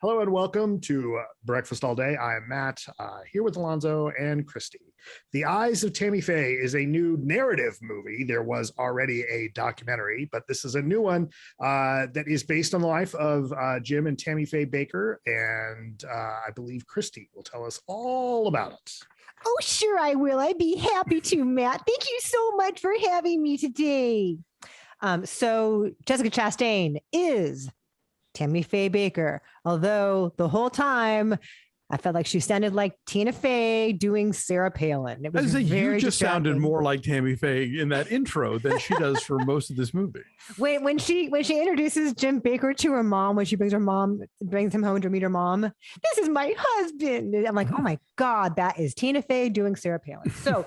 Hello and welcome to Breakfast All Day. I am Matt, here with Alonso and Christy. The Eyes of Tammy Faye is a new narrative movie. There was already a documentary, but this is a new one that is based on the life of Jim and Tammy Faye Baker, and I believe Christy will tell us all about it. Oh, sure I will. I'd be happy to, Matt. Thank you so much for having me today. So Jessica Chastain is Tammy Faye Baker, although the whole time I felt like she sounded like Tina Fey doing Sarah Palin. It was you just distracting. sounded more like Tammy Faye in that intro than she does for most of this movie. When she introduces Jim Baker to her mom, when she brings him home to meet her mom, this is my husband. I'm like, oh my God, that is Tina Fey doing Sarah Palin. So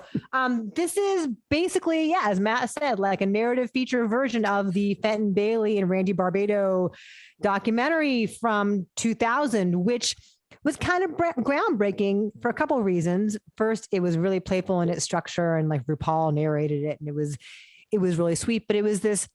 this is basically, yeah, as Matt said, like a narrative feature version of the Fenton Bailey and Randy Barbado documentary from 2000, which was kind of groundbreaking for a couple of reasons. First, it was really playful in its structure, and like RuPaul narrated it, and it was really sweet. But it was this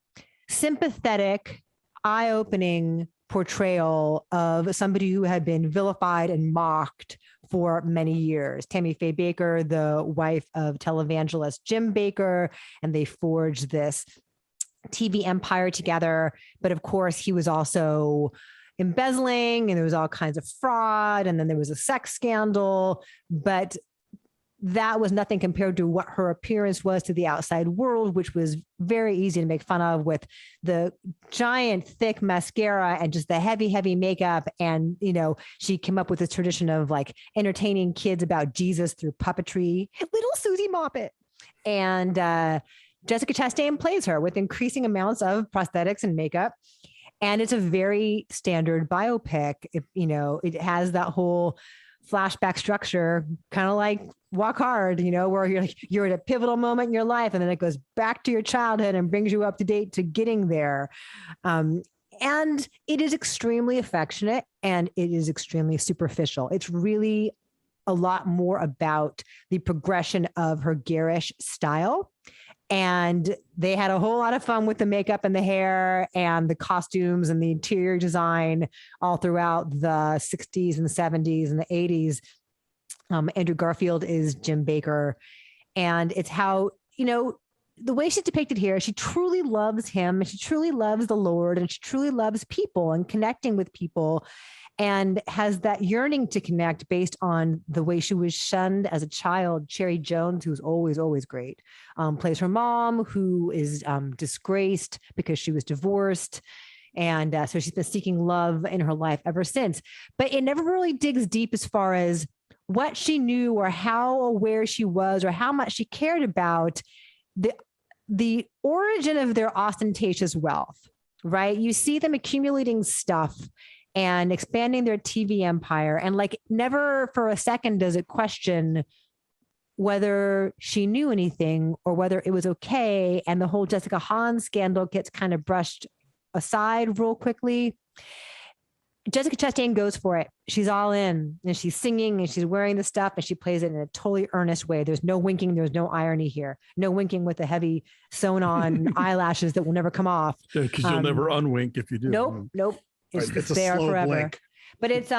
sympathetic, eye-opening portrayal of somebody who had been vilified and mocked for many years. Tammy Faye Baker, the wife of televangelist Jim Baker, and they forged this TV empire together. But of course, he was also embezzling, and there was all kinds of fraud, and then there was a sex scandal, but that was nothing compared to what her appearance was to the outside world, which was very easy to make fun of, with the giant thick mascara and just the heavy makeup. And, you know, she came up with this tradition of like entertaining kids about Jesus through puppetry, little Susie Moppet. And Jessica Chastain plays her with increasing amounts of prosthetics and makeup. And it's a very standard biopic. It has that whole flashback structure, kind of like Walk Hard, where you're at a pivotal moment in your life, and then it goes back to your childhood and brings you up to date to getting there. And it is extremely affectionate, and it is extremely superficial. It's really a lot more about the progression of her garish style. And they had a whole lot of fun with the makeup and the hair and the costumes and the interior design all throughout the 60s and 70s and the 80s. Andrew Garfield is Jim Baker. And it's how, the way she's depicted here, she truly loves him. She truly loves the Lord, and she truly loves people and connecting with people, and has that yearning to connect based on the way she was shunned as a child. Cherry Jones, who's always great, plays her mom, who is disgraced because she was divorced. And so she's been seeking love in her life ever since. But it never really digs deep as far as what she knew or how aware she was or how much she cared about the origin of their ostentatious wealth, right? You see them accumulating stuff and expanding their TV empire. And like never for a second does it question whether she knew anything or whether it was okay. And the whole Jessica Hahn scandal gets kind of brushed aside real quickly. Jessica Chastain goes for it. She's all in, and she's singing, and she's wearing the stuff, and she plays it in a totally earnest way. There's no winking. There's no irony here. No winking with the heavy sewn on eyelashes that will never come off. Because you'll never unwink if you do. Nope. It's there forever. Blink. But it's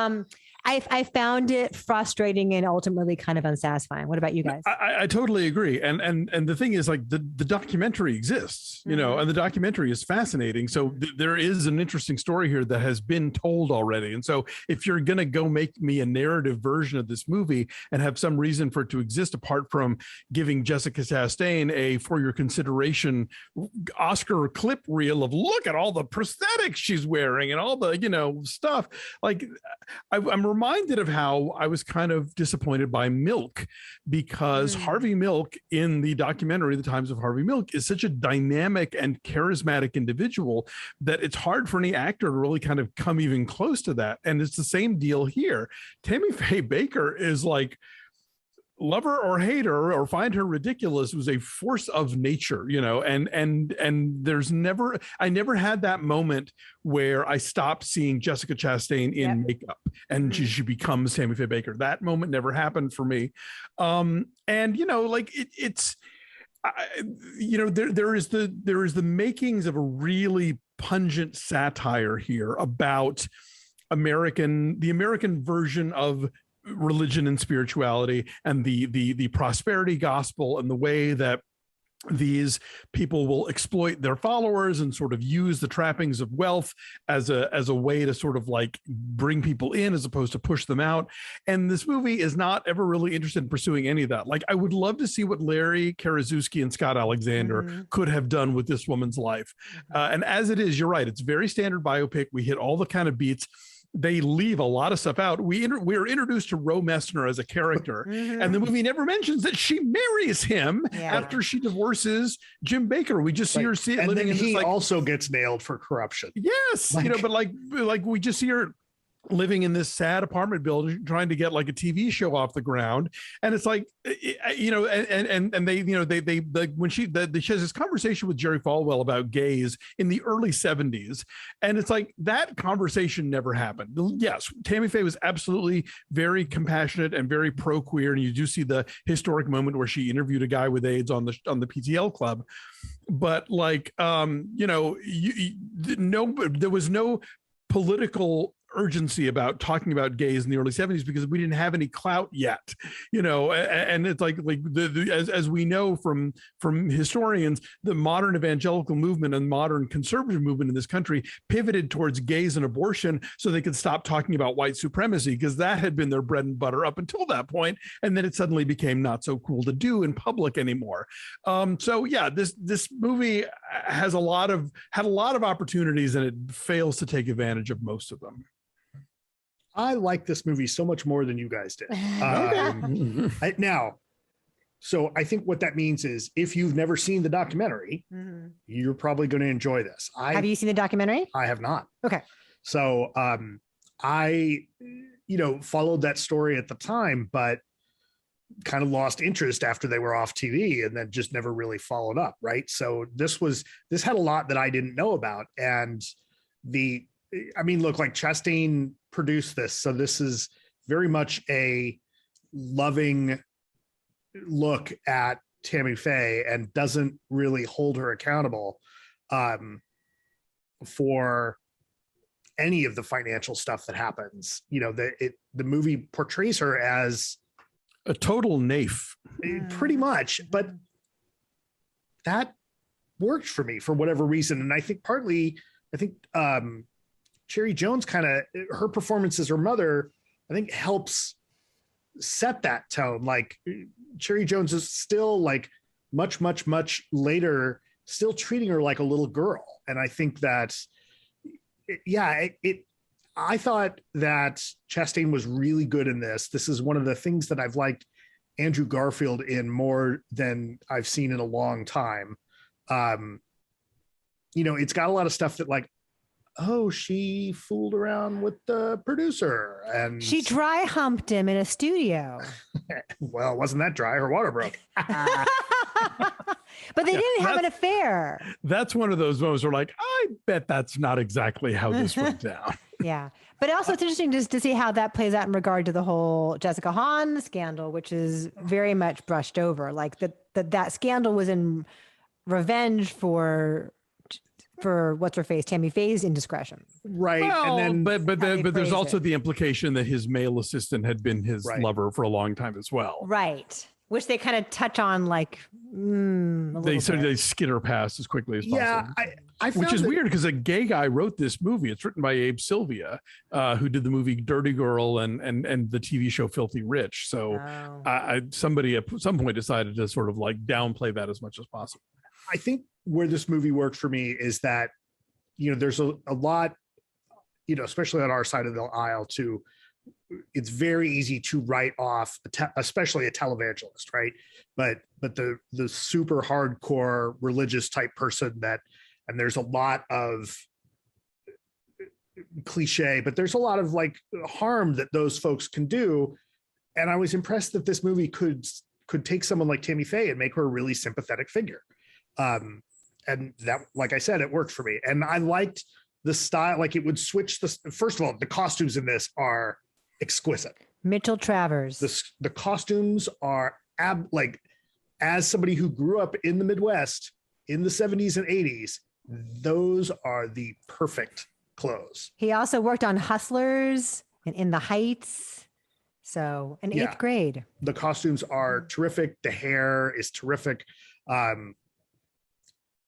I found it frustrating and ultimately kind of unsatisfying. What about you guys? I totally agree. And the thing is, like, the documentary exists, and the documentary is fascinating. So there is an interesting story here that has been told already. And so if you're going to go make me a narrative version of this movie and have some reason for it to exist apart from giving Jessica Chastain a for your consideration Oscar clip reel of look at all the prosthetics she's wearing and all the, stuff, like I'm reminded of how I was kind of disappointed by Milk, because Harvey Milk in the documentary, The Times of Harvey Milk, is such a dynamic and charismatic individual that it's hard for any actor to really kind of come even close to that. And it's the same deal here. Tammy Faye Baker is like, love her or hate her or find her ridiculous, was a force of nature, and I never had that moment where I stopped seeing Jessica Chastain in makeup and she becomes Tammy Faye Baker. That moment never happened for me. There is the makings of a really pungent satire here about the American version of religion and spirituality, and the prosperity gospel, and the way that these people will exploit their followers and sort of use the trappings of wealth as a way to sort of like bring people in as opposed to push them out. And this movie is not ever really interested in pursuing any of that. Like, I would love to see what Larry Karaszewski and Scott Alexander could have done with this woman's life. And as it is, you're right, it's very standard biopic. We hit all the kind of beats. They leave a lot of stuff out. We're introduced to Ro Messner as a character, and the movie never mentions that she marries him after she divorces Jim Baker. We just see her and living then in he this, also gets nailed for corruption. Yes, but like we just see her living in this sad apartment building, trying to get like a TV show off the ground. And it's like, and they when she has this conversation with Jerry Falwell about gays in the early 70s. And it's like, that conversation never happened. Yes, Tammy Faye was absolutely very compassionate and very pro-queer. And you do see the historic moment where she interviewed a guy with AIDS on the PTL club. But like, there was no political urgency about talking about gays in the early 70s because we didn't have any clout yet, and it's like as we know from historians, the modern evangelical movement and modern conservative movement in this country pivoted towards gays and abortion so they could stop talking about white supremacy, because that had been their bread and butter up until that point, and then it suddenly became not so cool to do in public anymore. So yeah, this movie had a lot of opportunities, and it fails to take advantage of most of them. I like this movie so much more than you guys did. So I think what that means is, if you've never seen the documentary, you're probably going to enjoy this. Have you seen the documentary? I have not. Okay. So I followed that story at the time, but kind of lost interest after they were off TV, and then just never really followed up. Right. So this had a lot that I didn't know about. And look, like Chastain produced this. So this is very much a loving look at Tammy Faye, and doesn't really hold her accountable for any of the financial stuff that happens. The movie portrays her as a total naif, pretty much, but that worked for me for whatever reason. And I think partly, Cherry Jones her performance as her mother, I think, helps set that tone. Like, Cherry Jones is still like much, much, much later, still treating her like a little girl. And I think that, I thought that Chastain was really good in this. This is one of the things that I've liked Andrew Garfield in more than I've seen in a long time. It's got a lot of stuff that, like, oh, she fooled around with the producer and she dry humped him in a studio. Well, wasn't that dry? Her water broke. But they didn't have an affair. That's one of those moments where, like, I bet that's not exactly how this went down. Yeah. But also it's interesting just to see how that plays out in regard to the whole Jessica Hahn scandal, which is very much brushed over. Like that scandal was in revenge for what's her face, Tammy Faye's indiscretion. Right. Well, and then but there's also the implication that his male assistant had been his lover for a long time as well. Right. Which they kind of touch on, like, they skitter past as quickly as possible. Yeah, which is weird, because a gay guy wrote this movie. It's written by Abe Sylvia, who did the movie Dirty Girl and the TV show Filthy Rich. So somebody at some point decided to sort of like downplay that as much as possible. I think where this movie worked for me is that, there's a lot, especially on our side of the aisle too, it's very easy to write off, especially a televangelist, right? But the super hardcore religious type person and there's a lot of cliche, but there's a lot of like harm that those folks can do. And I was impressed that this movie could take someone like Tammy Faye and make her a really sympathetic figure. And that, like I said, it worked for me. And I liked the style, like it would switch first of all, the costumes in this are exquisite. Mitchell Travers. The costumes are as somebody who grew up in the Midwest in the 70s and 80s, those are the perfect clothes. He also worked on Hustlers and In the Heights. So in eighth grade. The costumes are terrific. The hair is terrific.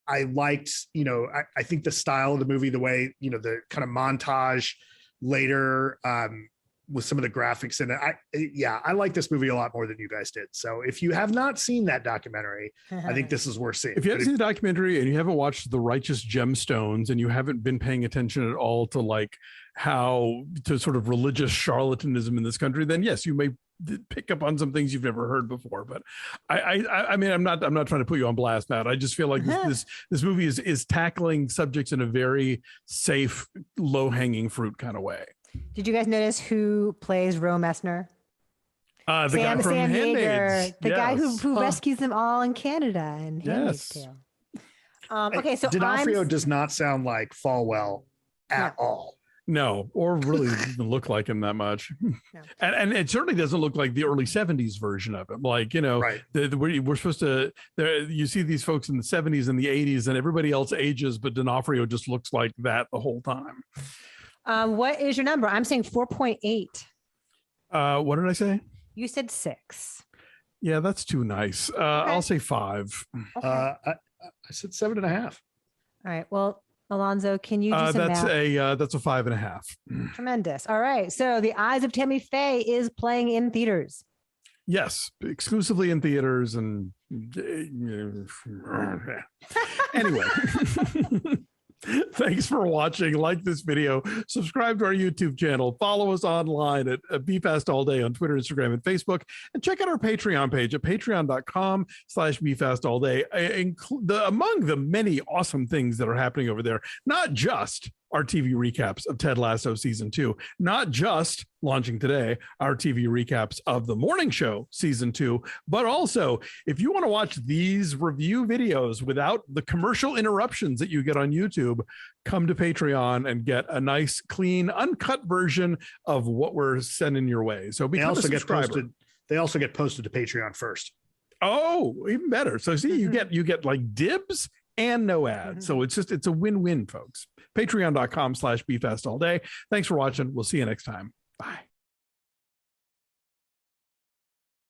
I liked, I think the style of the movie, the way, the kind of montage later with some of the graphics in it. I like this movie a lot more than you guys did. So if you have not seen that documentary, I think this is worth seeing. If you haven't seen the documentary and you haven't watched The Righteous Gemstones and you haven't been paying attention at all to like how to sort of religious charlatanism in this country, then yes, you may pick up on some things you've never heard before. But I mean, I'm not trying to put you on blast, Matt. I just feel like this movie is tackling subjects in a very safe, low hanging fruit kind of way. Did you guys notice who plays Ro Messner? The guy from Handmaid's. The guy who rescues them all in Canada and Handmaid's Tale. Okay, so D'Onofrio does not sound like Falwell at all. No, or really doesn't look like him that much. No. And it certainly doesn't look like the early 70s version of him. Like, right. We're supposed to, you see these folks in the 70s and the 80s and everybody else ages, but D'Onofrio just looks like that the whole time. What is your number? I'm saying 4.8. What did I say? You said 6. Yeah, that's too nice. Okay. I'll say 5. Okay. I said 7.5. All right. Well, Alonso, can you do some math? That's a 5.5. Tremendous. All right. So The Eyes of Tammy Faye is playing in theaters. Yes, exclusively in theaters. And anyway. Thanks for watching. Like this video, subscribe to our YouTube channel, follow us online at BeFastAllDay on Twitter, Instagram, and Facebook, and check out our Patreon page at patreon.com/BeFastAllDay. Among the many awesome things that are happening over there, not just our TV recaps of Ted Lasso season 2, not just launching today, our TV recaps of The Morning Show season 2, but also if you want to watch these review videos without the commercial interruptions that you get on YouTube, come to Patreon and get a nice, clean, uncut version of what we're sending your way. So become a subscriber. They also get posted to Patreon first. Oh, even better. So see, you get like dibs and no ads. So it's a win-win, folks. Patreon.com/BeFastAllDay. Thanks for watching. We'll see you next time. Bye.